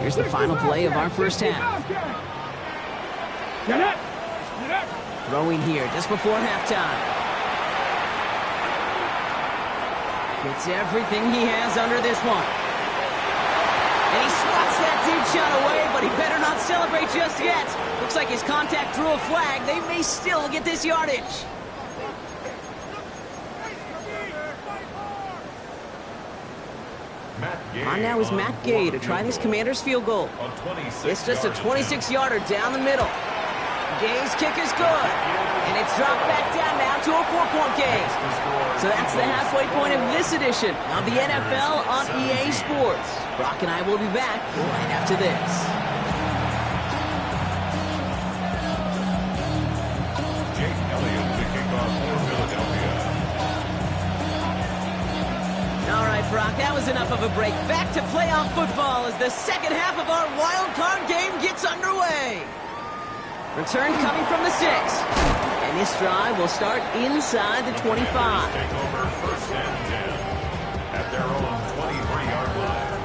Here's the final play of our first half. Throwing here just before halftime. Gets everything he has under this one. And he swats that deep shot away, but he better not celebrate just yet. Looks like his contact drew a flag. They may still get this yardage. On now is Matt Gay to try this Commanders field goal. It's just a 26-yarder down the middle. Gay's kick is good. And it's dropped back down now to a 4-point game. So that's the halfway point of this edition of the NFL on EA Sports. Brock and I will be back right after this. Jake Elliott to kick off for Philadelphia. All right, Brock, that was enough of a break. Back to playoff football as the second half of our wild card game gets underway. Return coming from the 6. And this drive will start inside the 25. Take over first and 10 at their own 23-yard line.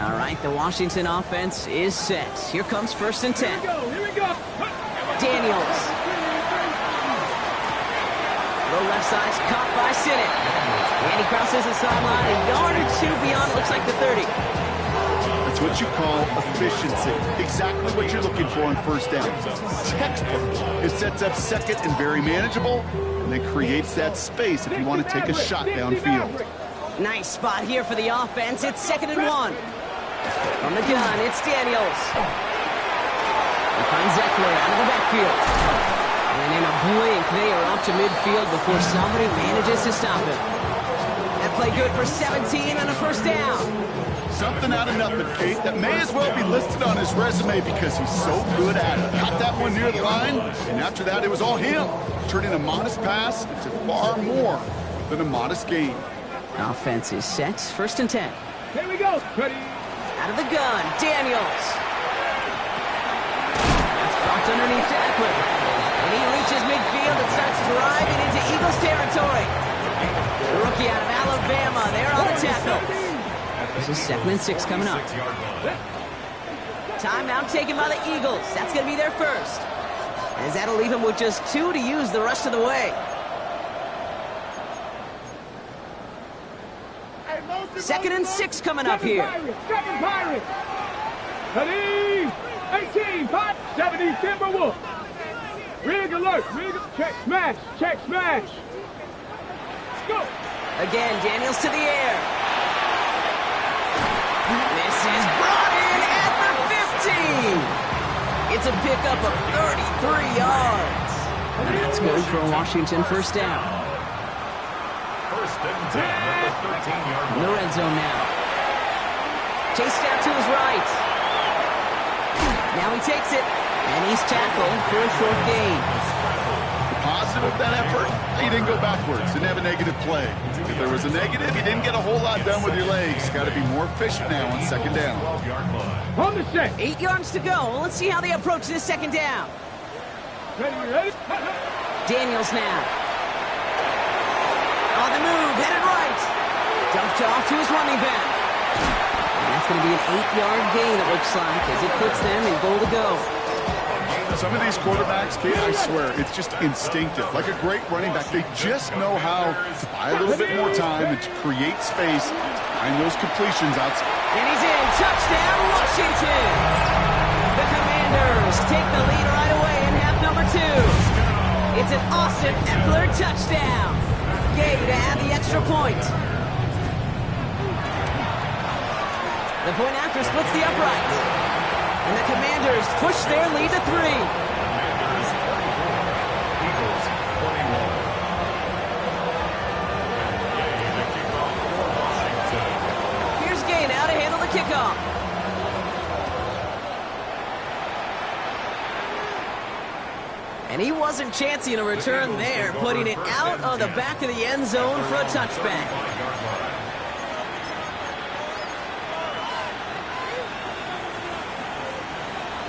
All right, the Washington offense is set. Here comes first and 10. Here we go. Daniels. Low left side's caught by Sinnott. And he crosses the sideline a yard or two beyond, looks like the 30. That's what you call efficiency. Exactly what you're looking for on first down. Textbook. It sets up second and very manageable, and then creates that space if you want to take a shot downfield. Nice spot here for the offense. It's 2nd and 1. From the gun, it's Daniels. He finds Eckler out of the backfield. And in a blink, they are up to midfield before somebody manages to stop him. That play good for 17 and a first down. Something out of nothing, Kate, that may as well be listed on his resume because he's so good at it. Got that one near the line, and after that, it was all him. Turning a modest pass into far more than a modest gain. Offense is set. 1st and 10. Here we go. Ready. Out of the gun, Daniels. That's dropped underneath to Eckler. And he reaches midfield and starts driving into Eagles territory. The rookie out of Alabama, they're on the tackle. This is 2nd and 6 coming up. Timeout taken by the Eagles. That's going to be their first. As that'll leave him with just 2 to use the rest of the way. 2nd and 6 coming up here. Second Pirates. Ready. 18. 70 Timberwolves. Rig alert. Rig. Check smash. Check smash. Let's go. Again, Daniels to the air. This is brought in at the 15. It's a pickup of 33 yards. And that's good for a Washington first down. First and 10 at the 13-yard In the line. red zone now. Chased out to his right. Now he takes it. And he's tackled for a short gain. Positive that effort, you didn't go backwards, didn't have a negative play. If there was a negative, you didn't get a whole lot done with your legs. Got to be more efficient now on second down. 12-yard line. On the set. 8 yards to go. Let's see how they approach this second down. Ready. Daniels now. On the move, headed right. Dumped off to his running back. And that's going to be an 8-yard gain, it looks like, as it puts them in goal to go. Some of these quarterbacks, Kate, I swear, it's just instinctive. Like a great running back, they just know how to buy a little bit more time and to create space behind those completions out. And he's in. Touchdown, Washington. The Commanders take the lead right away in half number 2. It's an Austin Eckler touchdown. Gay to add the extra point. The point after splits the upright. And the Commanders push their lead to 3. Eagles 21. Here's Gay now to handle the kickoff. And he wasn't chancing a return there, putting it out of the back of the end zone for a touchback.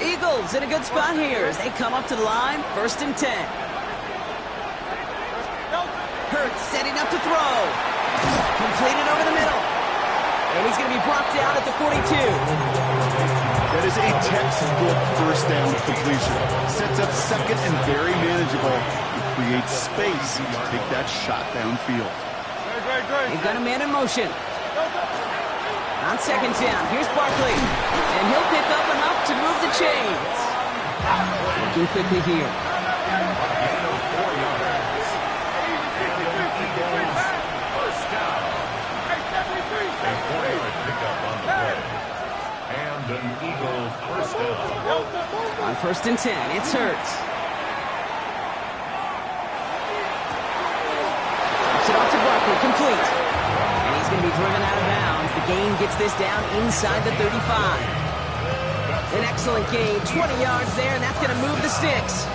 Eagles in a good spot here as they come up to the line, 1st and 10. Hurts setting up to throw. Completed over the middle. And he's going to be brought down at the 42. That is a textbook first down completion. Sets up second and very manageable. It creates space to take that shot downfield. They've got a man in motion. On second down, here's Barkley. And he'll pick up enough to move the chains. Looking quickly here. And an Eagle first down. On 1st and 10, it's Hurts. Drops it off to Barkley, complete. And he's going to be driven out of bounds. The gain gets this down inside the 35. An excellent gain, 20 yards there, and that's going to move the sticks.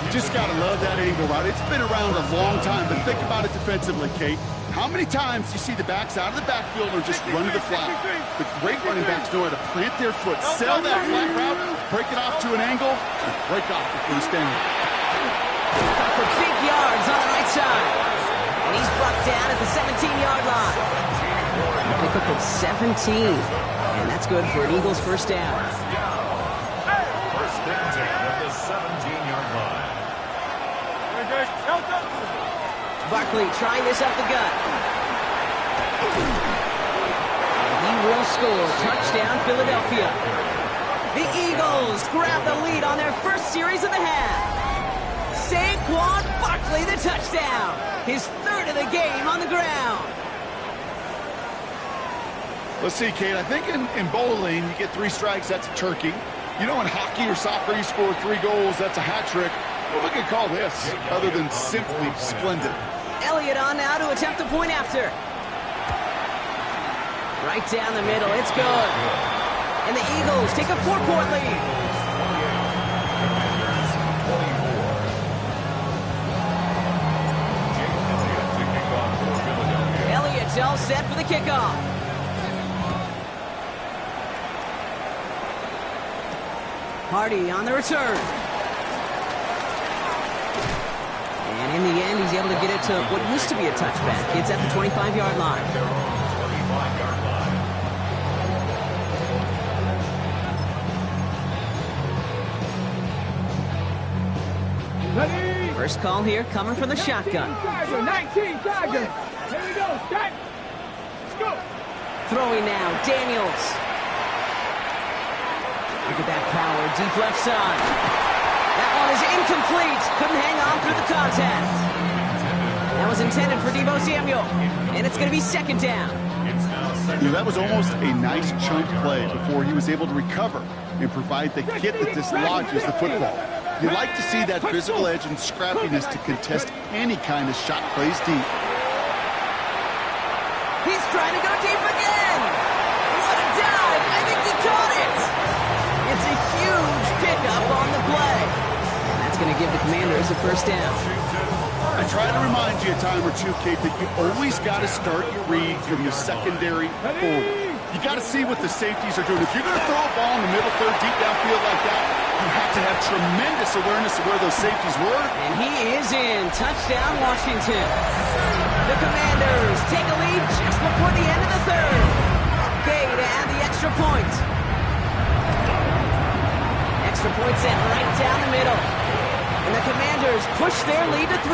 You just got to love that angle route. It's been around a long time, but think about it defensively, Kate. How many times do you see the backs out of the backfield or just run to the flat? The great running backs know how to plant their foot, sell that flat route, break it off to an angle, and break off the first down. Got for big yards on the right side. And he's brought down at the 17-yard line. A pickup of 17. And that's good for an Eagles first down. First down at the 17-yard line. Barkley trying this up the gut. And he will score. Touchdown, Philadelphia. The Eagles grab the lead on their first series of the half. Saquon Barkley, the touchdown. His third of the game on the ground. Let's see, Kate. I think in bowling, you get 3 strikes, that's a turkey. You know, in hockey or soccer, you score 3 goals, that's a hat trick. What we could call this, other than simply splendid? Elliott on now to attempt a point after. Right down the middle, it's good. And the Eagles take a 4-point lead. Elliott's all set for the kickoff. Hardy on the return. And in the end, he's able to get it to what used to be a touchback. It's at the 25-yard line. Ready? First call here coming from the shotgun. 19 Tigers. Here we go. Start. Let's go. Throwing now, Daniels. Look at that power, deep left side. That one is incomplete. Couldn't hang on through the contact. That was intended for Deebo Samuel. And it's going to be second down. You know, that was almost a nice chunk play before he was able to recover and provide the hit that dislodges the football. You like to see that physical edge and scrappiness to contest any kind of shot plays deep. He's trying to go deep again. What a dive. I think he caught it. It's a huge pickup on the play. And that's going to give the Commanders a first down. I try to remind you a time or two, Kate, that you always got to start your read from the secondary forward. You got to see what the safeties are doing. If you're going to throw a ball in the middle third, deep downfield like that, you have to have tremendous awareness of where those safeties were. And he is in. Touchdown, Washington. The Commanders take a lead just before the end of the third. Gay to add the extra point. Extra point set right down the middle. And the Commanders push their lead to 3.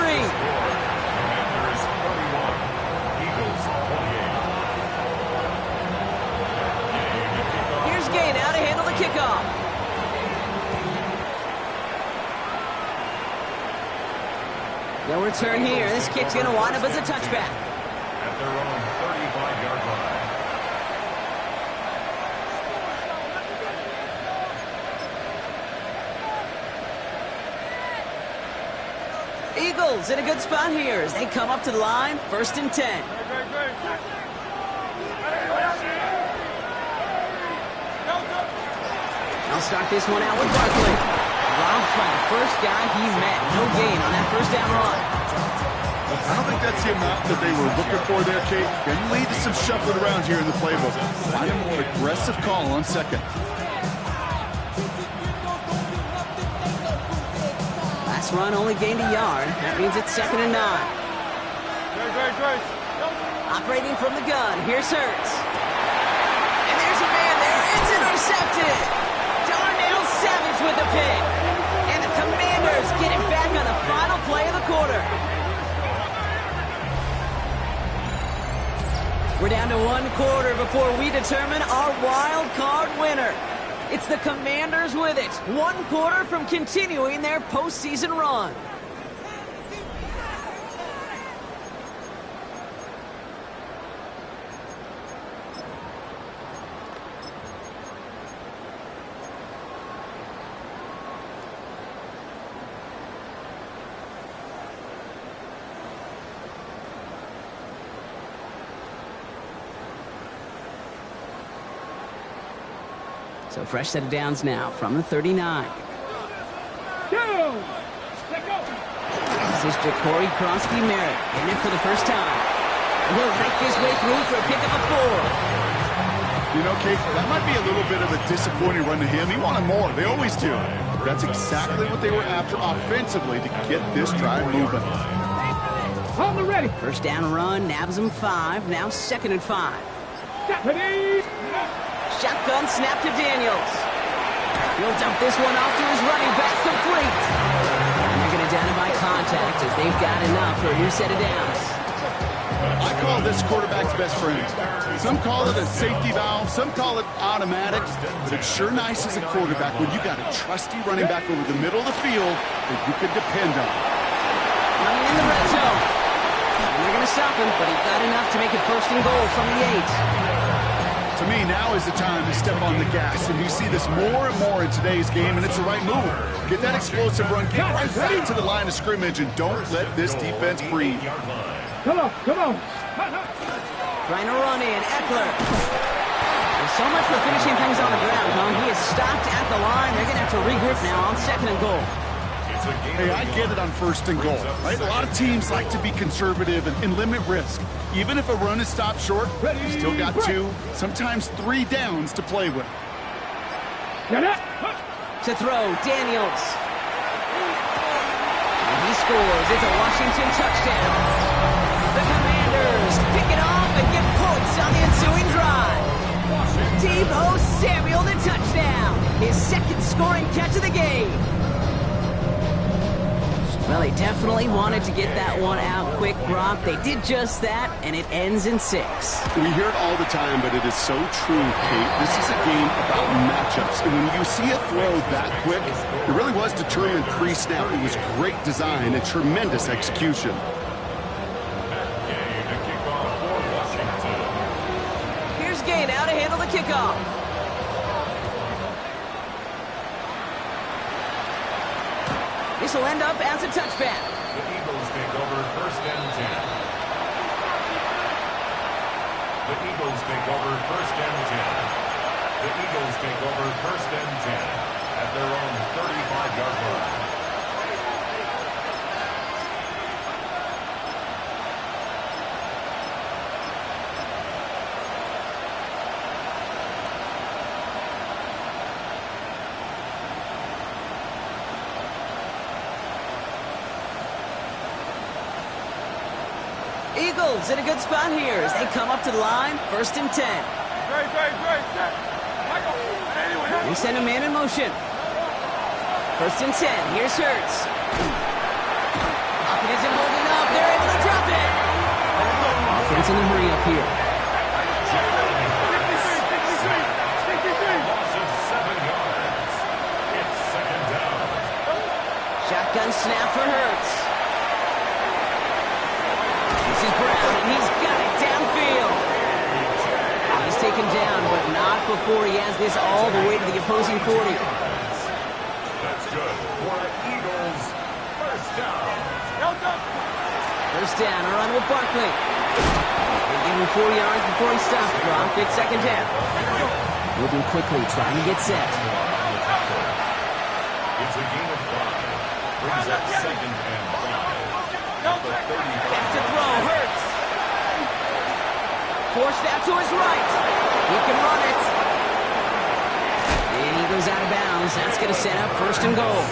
Commanders 31, Eagles 28. Here's Gay now to handle the kickoff. No return here. This kick's going to wind up as a touchback. At their own 35-yard line. Eagles in a good spot here as they come up to the line, 1st and 10. They'll start this one out with Barkley. Robbed by the first guy he met. No gain on that first down run. I don't think that's the amount that they were looking for there, Kate. Can lead to some shuffling around here in the playbook. Find a more aggressive call on second. Last run only gained a yard. That means it's 2nd and 9. Operating from the gun, here's Hurts. And there's a man there, it's intercepted! Darnell Savage with the pick. And the Commanders get it back on the final play of the quarter. We're down to 1 quarter before we determine our wild card winner. It's the Commanders with it. 1 quarter from continuing their postseason run. So fresh set of downs now from the 39. Two. Let go. This is Ja'Cory Kronsky-Merritt in it for the first time. And he'll make his way through for a pickup of 4. You know, Kate, that might be a little bit of a disappointing run to him. He wanted more. They always do. That's exactly what they were after offensively to get this drive moving. On the ready. First down run, nabs him 5. Now 2nd and 5. Deputy. Shotgun snap to Daniels. He'll dump this one off to his running back, complete. And they're going to down him by contact as they've got enough for a new set of downs. I call this quarterback's best friend. Some call it a safety valve, some call it automatic, but it's sure nice as a quarterback when you got a trusty running back over the middle of the field that you can depend on. Running in the red zone. And they're going to stop him, but he got enough to make it 1st and goal from the 8. To me, now is the time to step on the gas, and you see this more and more in today's game, and it's the right move. Get that explosive run, get right back to the line of scrimmage, and don't let this defense breathe. Come on, come on. Trying to run in, Eckler. There's so much for finishing things on the ground, huh? He is stopped at the line. They're going to have to regroup now on 2nd and goal. Hey, I get it on 1st and goal, right? A lot of teams like to be conservative and limit risk. Even if a run is stopped short, you still got 2, sometimes 3 downs to play with. To throw, Daniels. And he scores. It's a Washington touchdown. The Commanders pick it off and get points on the ensuing drive. Deebo Samuel, the touchdown. His 2nd scoring catch of the game. Well, they definitely wanted to get that one out quick, Gronk. They did just that, and it ends in 6. We hear it all the time, but it is so true, Kate. This is a game about matchups. And when you see a throw that quick, it really was determined pre-snap. It was great design and tremendous execution. Here's Gay now to handle the kickoff. This will end up as a touchback. The Eagles take over 1st and 10. The Eagles take over 1st and 10. The Eagles take over 1st and 10 at their own 35-yard line. Eagles in a good spot here as they come up to the line, 1st and 10. They send a man in motion. 1st and 10, here's Hurts. Pocket isn't holding up, they're able to drop it. Offense in the hurry up here. Loss of 7 yards. It's 2nd down. Shotgun snap for Hurts. This is Brown, and he's got it downfield. He's taken down, but not before he has this all the way to the opposing 40. That's good for the Eagles. 1st down. 1st down, a run with Barkley. They give him 4 yards before he stops. Gronk gets 2nd down. Moving quickly, trying to get set. It's a gain of 5. Brings up 2nd and 5. At the 35. Back to throw, Hurts. Forced out to his right. He can run it. And he goes out of bounds. That's going to set up 1st and goal.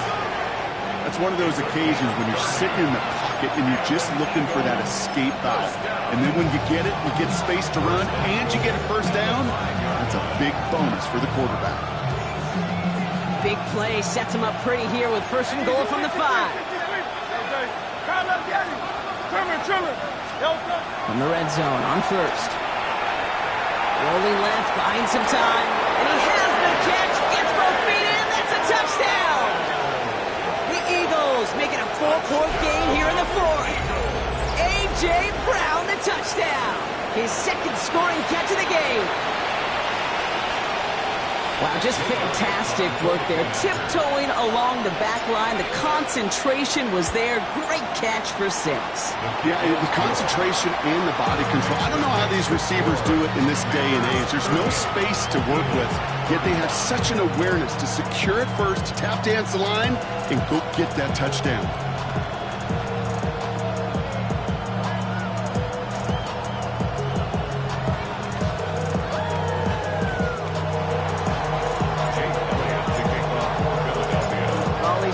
That's it's one of those occasions when you're sitting in the pocket and you're just looking for that escape valve. And then when you get it, you get space to run, and you get a first down, that's a big bonus for the quarterback. Big play sets him up pretty here with first and goal from the 5. From the red zone on first. Rolling left, buying some time, and he has the catch, gets both feet in, that's a touchdown! The Eagles making a 4-point game here in the 4th. A.J. Brown, the touchdown! His second scoring catch of the game. Wow, just fantastic work there. Tiptoeing along the back line. The concentration was there. Great catch for 6. Yeah, the concentration and the body control. I don't know how these receivers do it in this day and age. There's no space to work with, yet they have such an awareness to secure it first, to tap dance the line, and go get that touchdown.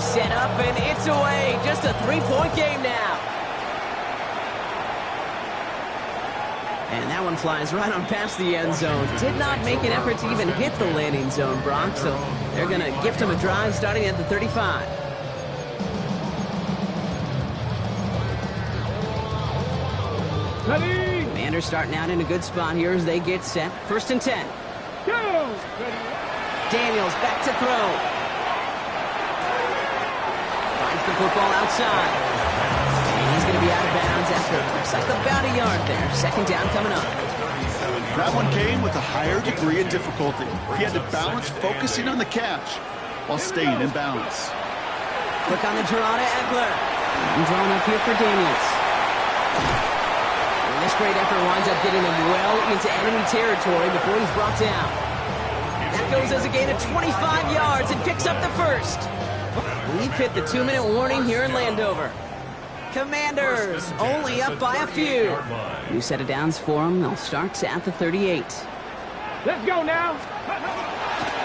Set up and it's away. Just a 3-point game now. And that one flies right on past the end zone. Did not make an effort to even hit the landing zone, Brock. So they're going to gift him a drive starting at the 35. Ready. Commanders starting out in a good spot here as they get set. First and 10. Go. Daniels back to throw. The football outside. And he's going to be out of bounds after it looks like about a yard there. Second down coming up. That one came with a higher degree of difficulty. He had to balance focusing on the catch while staying in balance. Click on the draw to Eckler. And drawn up here for Daniels. And this great effort winds up getting him well into enemy territory before he's brought down. That goes as a gain of 25 yards and picks up the first. We've hit the 2-minute warning here in Landover. Commanders only up by a few. New set of downs for them. They'll start at the 38. Let's go now.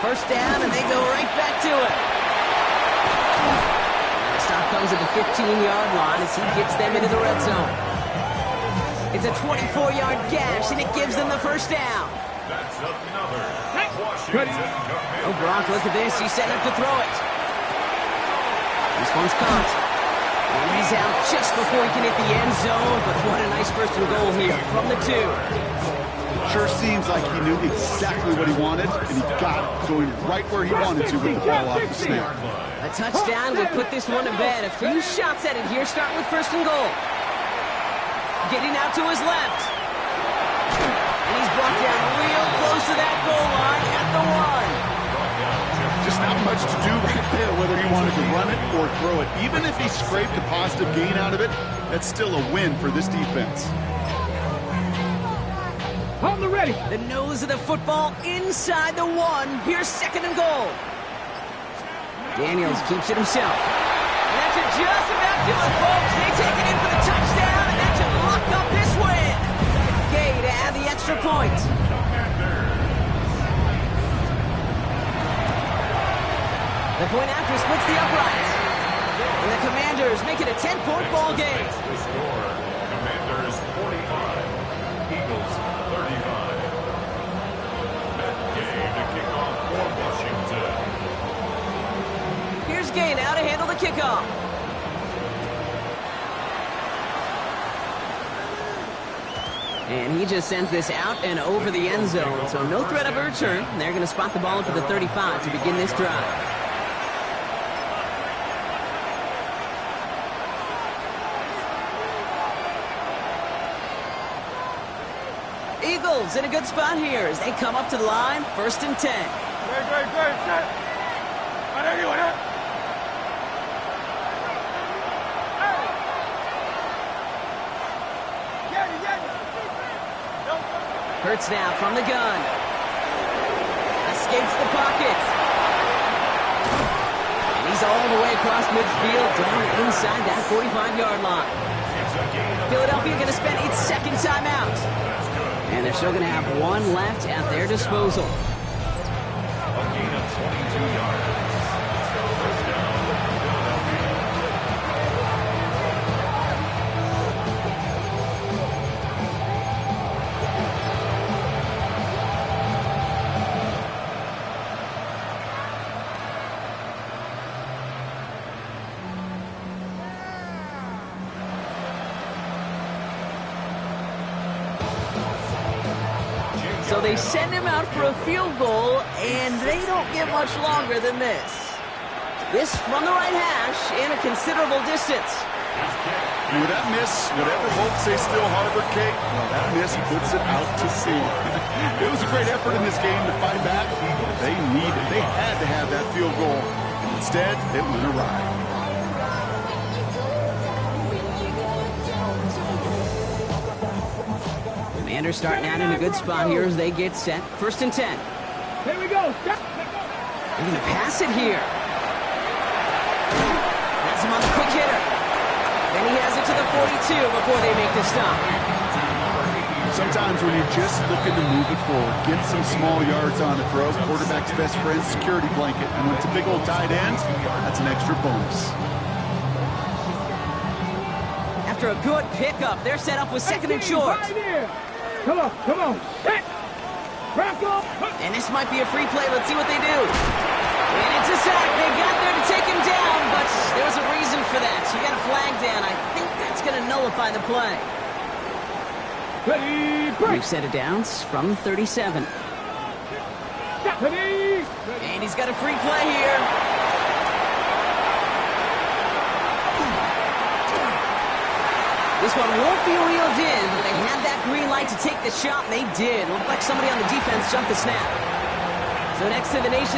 First down, and they go right back to it. And the stop comes at the 15-yard line as he gets them into the red zone. It's a 24-yard gash, and it gives them the first down. That's another Washington. Oh, Brock, look at this. He's set up to throw it. This one's caught. And he's out just before he can hit the end zone, but what a nice first and goal here from the 2. Sure seems like he knew exactly what he wanted, and he got it, going right where he wanted to with the ball off the snap. A touchdown would put this one to bed. A few shots at it here, starting with first and goal. Getting out to his left. And he's brought down real close to that goal line at the 1. Just not much to do right there, whether he wanted to run it or throw it. Even if he scraped a positive gain out of it, that's still a win for this defense. On the ready. The nose of the football inside the 1. Here's second and goal. Daniels keeps it himself. And that's just about do it, folks. They take it in for the touchdown, and that should lock up this win. Gay to add the extra point. The point after splits the uprights. And the Commanders make it a 10-point ball game. The score, Commanders 45, Eagles 35. That game to kick off for Washington. Here's Gay now to handle the kickoff. And he just sends this out and over the end zone. So no threat of a return. They're going to spot the ball up at the 35 to begin this drive. Eagles in a good spot here as they come up to the line. First and 10. Hurts now from the gun. Escapes the pocket. And he's all the way across midfield down inside that 45-yard line. Philadelphia going to spend its second timeout. And they're still going to have one left at their disposal. A gain of 22 yards. First down, Philadelphia. So they send him out for a field goal, and they don't get much longer than this. This from the right hash in a considerable distance. And with that miss, whatever hopes they still harbor, Kate, well, that miss puts it out to sea. It was a great effort in this game to fight back. They had to have that field goal. Instead, it went awry. Commanders starting out in a good spot here as they get set. 1st and 10. Here we go. Stop. They're going to pass it here. Has him on the quick hitter. Then he has it to the 42 before they make the stop. Sometimes when you're just looking to move it forward, get some small yards on the throw, quarterback's best friend, security blanket. And when it's a big old tight end, that's an extra bonus. After a good pickup, they're set up with 2nd and short. Right there. Come on, come on. Set. Rock up. And this might be a free play. Let's see what they do. And it's a sack. They got there to take him down, but there was a reason for that. So you got a flag down. I think that's going to nullify the play. Ready, break. We've set it downs from the 37. Ready. And he's got a free play here. This one won't be reeled in, but they had that green light to take the shot, and they did. Looked like somebody on the defense jumped the snap. So next to the nation.